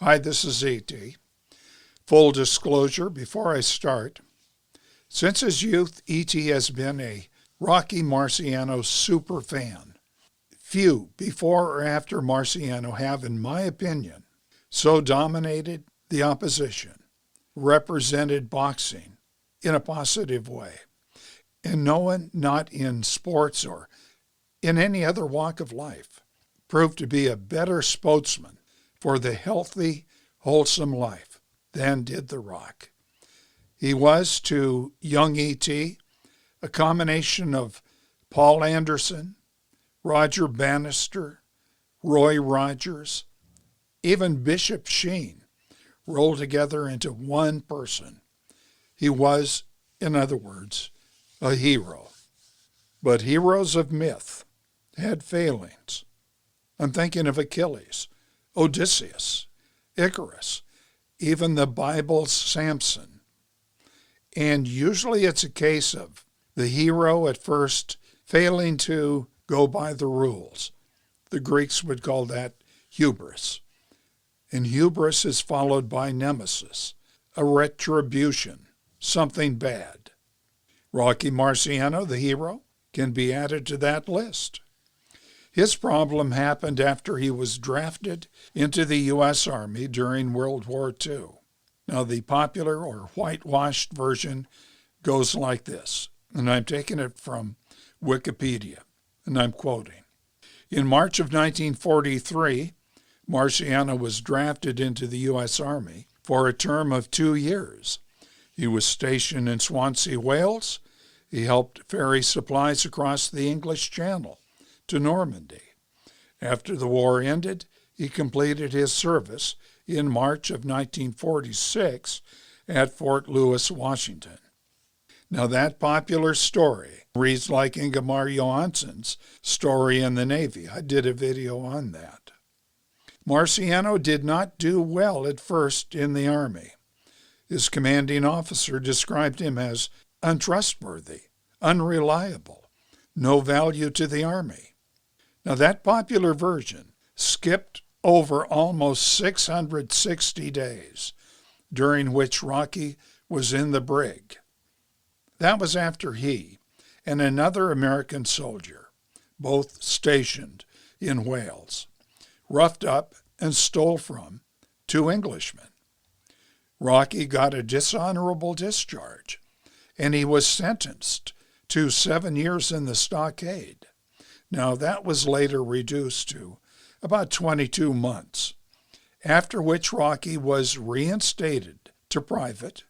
Hi, this is E.T. Full disclosure before I start. Since his youth, E.T. has been a Rocky Marciano super fan. Few before or after Marciano have, in my opinion, so dominated the opposition, represented boxing in a positive way, and no one, not in sports or in any other walk of life, proved to be a better spokesman for the healthy, wholesome life than did The Rock. He was, to young E.T., a combination of Paul Anderson, Roger Bannister, Roy Rogers, even Bishop Sheen rolled together into one person. He was, in other words, a hero. But heroes of myth had failings. I'm thinking of Achilles, Odysseus, Icarus, even the Bible's Samson. And usually it's a case of the hero at first failing to go by the rules. The Greeks would call that hubris. And hubris is followed by Nemisis, a retribution, something bad. Rocky Marciano, the hero, can be added to that list. His problem happened after he was drafted into the U.S. Army during World War II. Now, the popular or whitewashed version goes like this, and I'm taking it from Wikipedia, and I'm quoting. In March of 1943, Marciano was drafted into the U.S. Army for a term of 2 years. He was stationed in Swansea, Wales. He helped ferry supplies across the English Channel to Normandy. After the war ended, he completed his service in March of 1946 at Fort Lewis, Washington. Now, that popular story reads like Ingemar Johansson's story in the Navy. I did a video on that. Marciano did not do well at first in the Army. His commanding officer described him as untrustworthy, unreliable, no value to the Army. Now, that popular version skipped over almost 660 days, during which Rocky was in the brig. That was after he and another American soldier, both stationed in Wales, roughed up and stole from 2 Englishmen. Rocky got a dishonorable discharge, and he was sentenced to 7 years in the stockade. Now, that was later reduced to about 22 months, after which Rocky was reinstated to private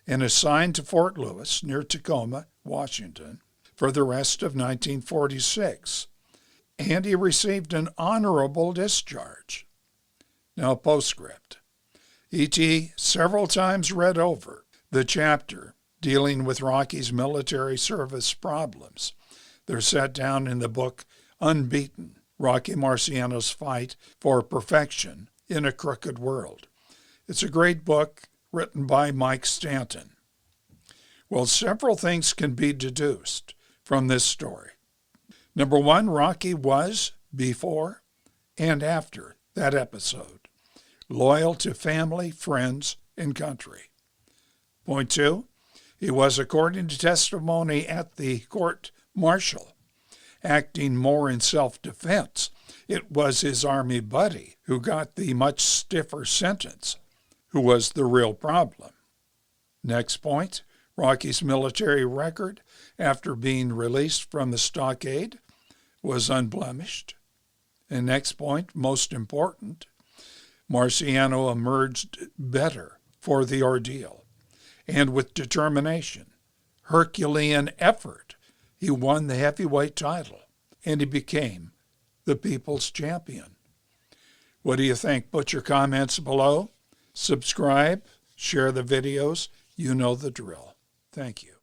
and assigned to Fort Lewis near Tacoma, Washington, for the rest of 1946, and he received an honorable discharge. Now, postscript. E.T. several times read over the chapter dealing with Rocky's military service problems. They're set down in the book Unbeaten, Rocky Marciano's Fight for Perfection in a Crooked World. It's a great book written by Mike Stanton. Well, several things can be deduced from this story. Number 1, Rocky was, before and after that episode, loyal to family, friends, and country. Point 2, he was, according to testimony at the court-martial, acting more in self-defense. It was his Army buddy who got the much stiffer sentence, who was the real problem. Next point, Rocky's military record after being released from the stockade was unblemished. And next point, most important, Marciano emerged better for the ordeal. And with determination, Herculean effort, he won the heavyweight title, and he became the people's champion. What do you think? Put your comments below. Subscribe, share the videos. You know the drill. Thank you.